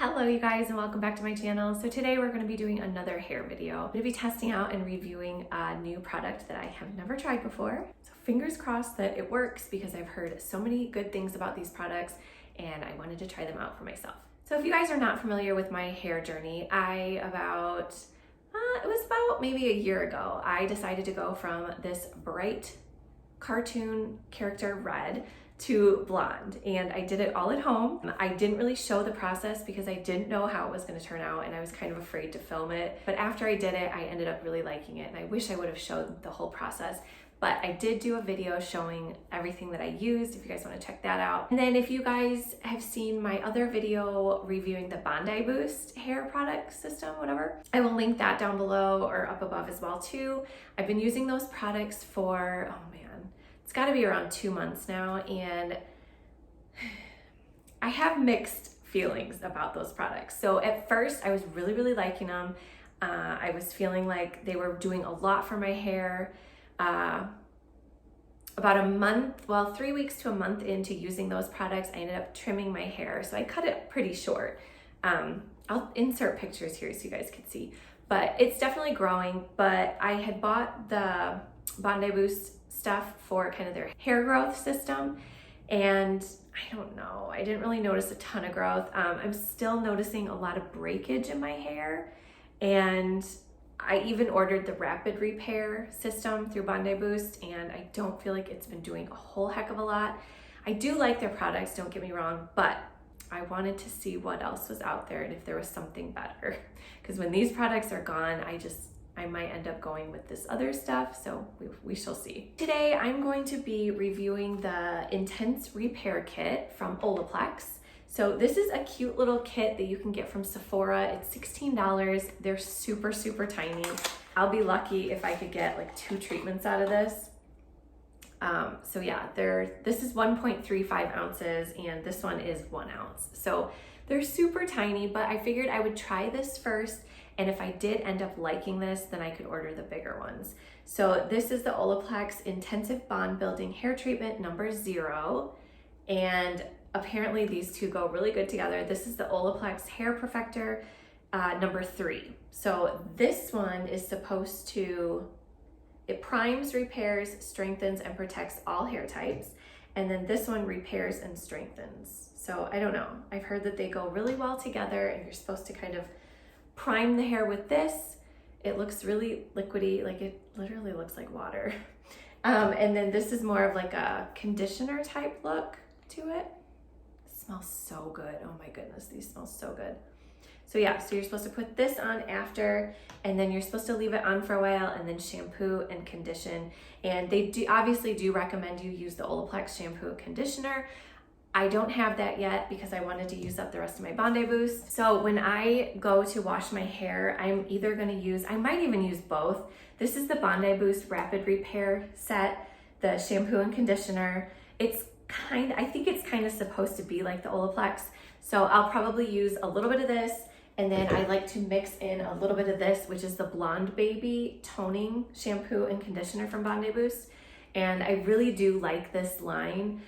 Hello you guys and welcome back to my channel. So today we're going to be doing another hair video. I'm going to be testing out and reviewing a new product that I have never tried before. So fingers crossed that it works because I've heard so many good things about these products and I wanted to try them out for myself. So if you guys are not familiar with my hair journey, it was about maybe a year ago, I decided to go from this bright cartoon character red to blonde, and I did it all at home. I didn't really show the process because I didn't know how it was going to turn out and I was kind of afraid to film it, but after I did it I ended up really liking it and I wish I would have showed the whole process. But I did do a video showing everything that I used if you guys want to check that out. And then if you guys have seen my other video reviewing the Bondi Boost hair product system, whatever, I will link that down below or up above as well too. I've been using those products for, oh man, it's got to be around 2 months now, and I have mixed feelings about those products. So at first I was really liking them. I was feeling like they were doing a lot for my hair. About a month, 3 weeks to a month into using those products, I ended up trimming my hair. So I cut it pretty short. I'll insert pictures here so you guys can see, but it's definitely growing. But I had bought the Bondi Boost stuff for kind of their hair growth system, and I don't know, I didn't really notice a ton of growth. I'm still noticing a lot of breakage in my hair, and I even ordered the rapid repair system through Bondi Boost, and I don't feel like it's been doing a whole heck of a lot. I do like their products, don't get me wrong, but I wanted to see what else was out there and if there was something better, because when these products are gone, I might end up going with this other stuff, so we shall see. Today, I'm going to be reviewing the Intense Repair Kit from Olaplex. So this is a cute little kit that you can get from Sephora. It's $16. They're super tiny. I'll be lucky if I could get like 2 treatments out of this. So yeah, this is 1.35 ounces and this one is 1 ounce. So they're super tiny, but I figured I would try this first, and if I did end up liking this, then I could order the bigger ones. So this is the Olaplex Intensive Bond Building Hair Treatment number 0, and apparently these two go really good together. This is the Olaplex Hair Perfector number 3. So this one is supposed to, it primes, repairs, strengthens, and protects all hair types. And then this one repairs and strengthens. So I don't know, I've heard that they go really well together, and you're supposed to kind of prime the hair with this. It looks really liquidy, like it literally looks like water. And then this is more of like a conditioner type look to it. It smells so good. Oh my goodness, these smell so good. So yeah, so you're supposed to put this on after, and then you're supposed to leave it on for a while and then shampoo and condition. And they obviously do recommend you use the Olaplex shampoo and conditioner. I don't have that yet because I wanted to use up the rest of my Bondi Boost. So when I go to wash my hair, I'm either gonna use, I might even use both. This is the Bondi Boost Rapid Repair set, the shampoo and conditioner. I think it's kind of supposed to be like the Olaplex. So I'll probably use a little bit of this, and then I like to mix in a little bit of this, which is the Blonde Baby Toning Shampoo and Conditioner from Bondi Boost. And I really do like this line.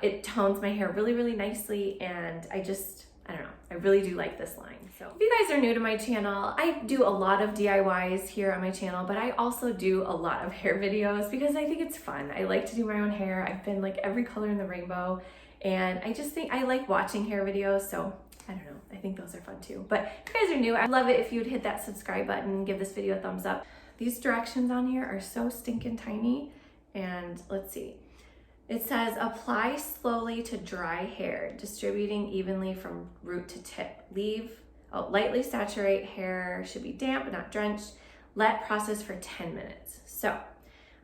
It tones my hair really nicely, and I don't know, I really do like this line. So if you guys are new to my channel, I do a lot of DIYs here on my channel, but I also do a lot of hair videos because I think it's fun. I like to do my own hair. I've been like every color in the rainbow, and I just think I like watching hair videos, so I don't know, I think those are fun too. But if you guys are new, I'd love it if you would hit that subscribe button, give this video a thumbs up. These directions on here are so stinking tiny, and let's see. It says, apply slowly to dry hair, distributing evenly from root to tip. Lightly saturate hair, should be damp but not drenched. Let process for 10 minutes. So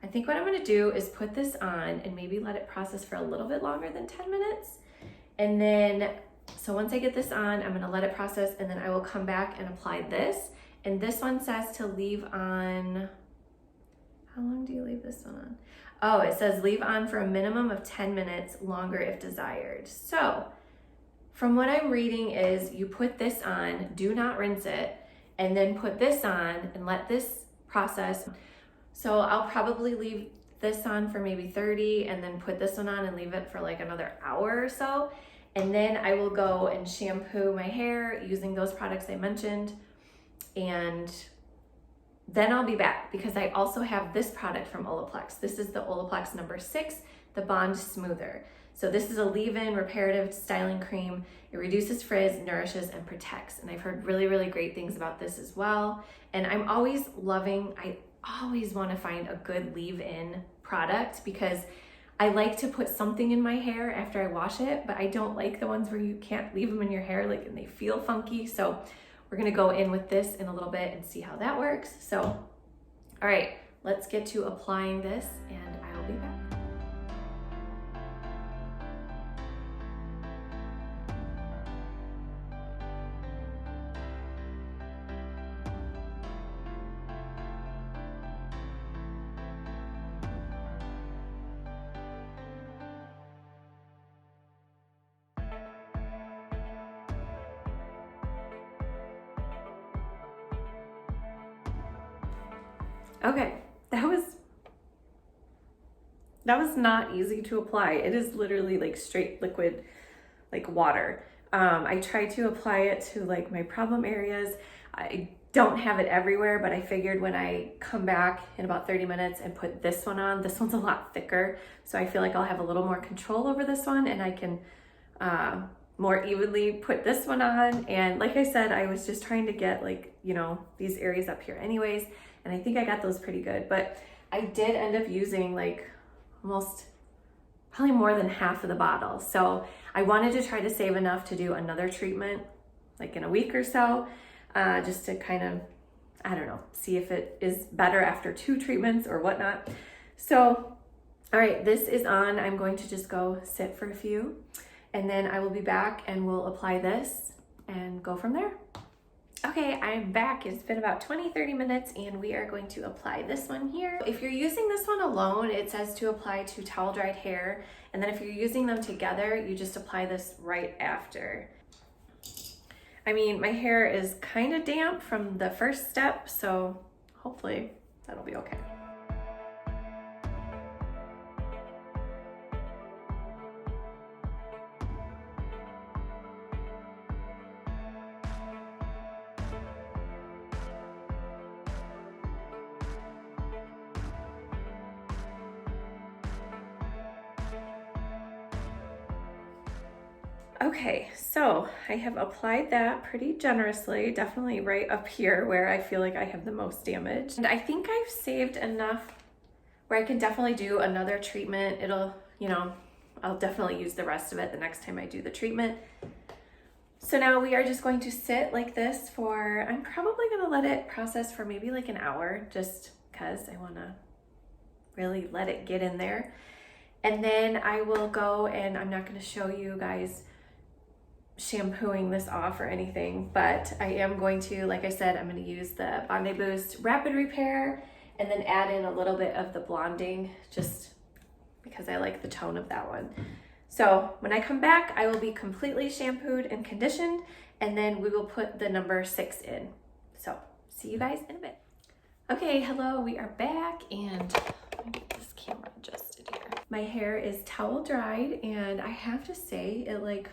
I think what I'm gonna do is put this on and maybe let it process for a little bit longer than 10 minutes. And then, so once I get this on, I'm gonna let it process, and then I will come back and apply this. And this one says to leave on, how long do you leave this one on? Oh, it says leave on for a minimum of 10 minutes, longer if desired. So from what I'm reading is you put this on, do not rinse it, and then put this on and let this process. So I'll probably leave this on for maybe 30 and then put this one on and leave it for like another hour or so. And then I will go and shampoo my hair using those products I mentioned. And then I'll be back because I also have this product from Olaplex. This is the Olaplex number 6, the Bond Smoother. So this is a leave-in reparative styling cream. It reduces frizz, nourishes, and protects. And I've heard really, really great things about this as well. And I always want to find a good leave-in product because I like to put something in my hair after I wash it, but I don't like the ones where you can't leave them in your hair and they feel funky. So we're gonna go in with this in a little bit and see how that works. So, all right, let's get to applying this and I will be back. Okay, that was not easy to apply. It is literally like straight liquid, like water. I tried to apply it to like my problem areas. I don't have it everywhere, but I figured when I come back in about 30 minutes and put this one on, this one's a lot thicker. So I feel like I'll have a little more control over this one and I can more evenly put this one on. And like I said, I was just trying to get like, you know, these areas up here anyways. And I think I got those pretty good, but I did end up using like probably more than half of the bottle. So I wanted to try to save enough to do another treatment like in a week or so, just to kind of, I don't know, see if it is better after 2 treatments or whatnot. So, all right, this is on. I'm going to just go sit for a few and then I will be back and we'll apply this and go from there. Okay, I'm back. It's been about 20-30 minutes and we are going to apply this one here. If you're using this one alone, it says to apply to towel dried hair. And then if you're using them together, you just apply this right after. I mean, my hair is kind of damp from the first step, so hopefully that'll be okay. Okay, so I have applied that pretty generously, definitely right up here where I feel like I have the most damage. And I think I've saved enough where I can definitely do another treatment. It'll, you know, I'll definitely use the rest of it the next time I do the treatment. So now we are just going to sit like this for, I'm probably gonna let it process for maybe like an hour just because I wanna really let it get in there. And then I will go and I'm not gonna show you guys shampooing this off or anything, but I am going to, like I said, I'm going to use the Bondi Boost Rapid Repair and then add in a little bit of the blonding just because I like the tone of that one. So when I come back, I will be completely shampooed and conditioned and then we will put the number 6 in. So see you guys in a bit. Okay, hello, we are back and let me get this camera adjusted here. My hair is towel dried and I have to say it like,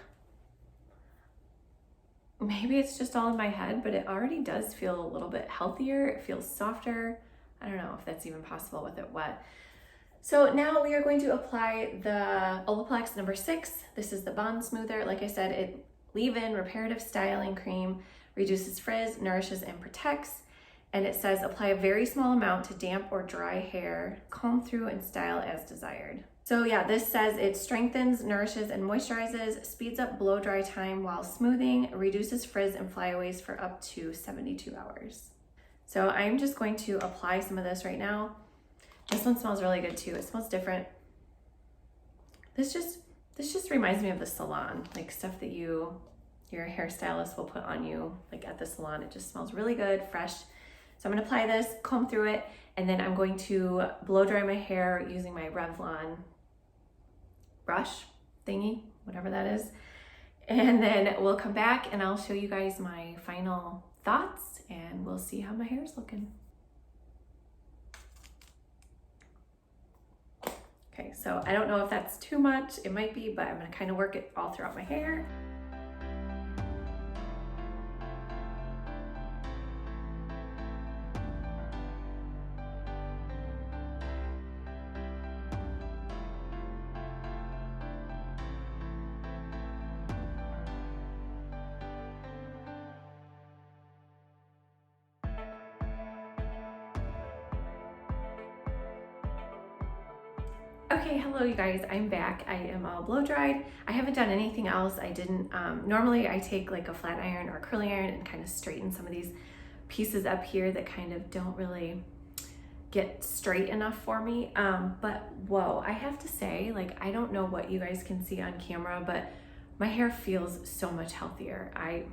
maybe it's just all in my head, but it already does feel a little bit healthier. It feels softer. I don't know if that's even possible with it wet. So now we are going to apply the Olaplex number 6. This is the Bond Smoother. Like I said, it leave-in reparative styling cream, reduces frizz, nourishes, and protects. And it says apply a very small amount to damp or dry hair, comb through and style as desired. So yeah, this says it strengthens, nourishes, and moisturizes, speeds up blow dry time while smoothing, reduces frizz and flyaways for up to 72 hours. So I'm just going to apply some of this right now. This one smells really good too. It smells different. This just reminds me of the salon, like stuff that your hairstylist will put on you like at the salon. It just smells really good, fresh. So I'm gonna apply this, comb through it, and then I'm going to blow dry my hair using my Revlon brush thingy, whatever that is. And then we'll come back and I'll show you guys my final thoughts and we'll see how my hair is looking. Okay, so I don't know if that's too much. It might be, but I'm gonna kind of work it all throughout my hair. Okay, hello you guys, I'm back. I am all blow dried. I haven't done anything else. I didn't, normally I take like a flat iron or a curling iron and kind of straighten some of these pieces up here that kind of don't really get straight enough for me. But whoa, I have to say, like, I don't know what you guys can see on camera, but my hair feels so much healthier. I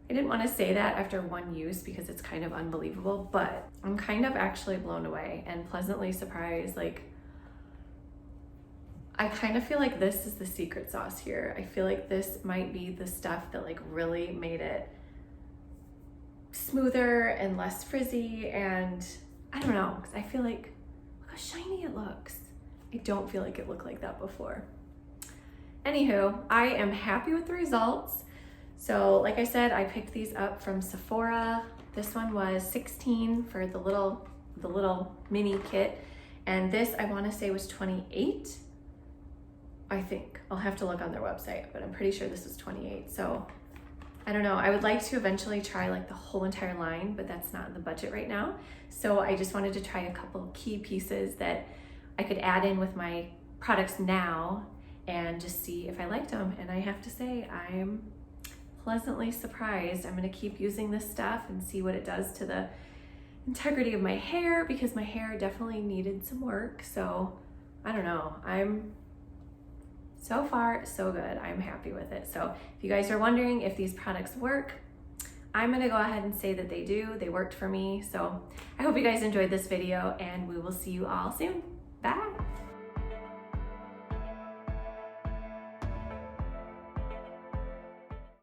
didn't want to say that after one use because it's kind of unbelievable, but I'm kind of actually blown away and pleasantly surprised. Like, I kind of feel like this is the secret sauce here. I feel like this might be the stuff that like really made it smoother and less frizzy, and I don't know, because I feel like, look how shiny it looks. I don't feel like it looked like that before. Anywho, I am happy with the results. So like I said, I picked these up from Sephora. This one was $16 for the little mini kit, and this I want to say was $28. I think. I'll have to look on their website, but I'm pretty sure this is $28. So I don't know. I would like to eventually try like the whole entire line, but that's not in the budget right now. So I just wanted to try a couple key pieces that I could add in with my products now and just see if I liked them. And I have to say, I'm pleasantly surprised. I'm going to keep using this stuff and see what it does to the integrity of my hair, because my hair definitely needed some work. So I don't know. So far, so good. I'm happy with it. So if you guys are wondering if these products work, I'm gonna go ahead and say that they do. They worked for me. So I hope you guys enjoyed this video, and we will see you all soon. Bye.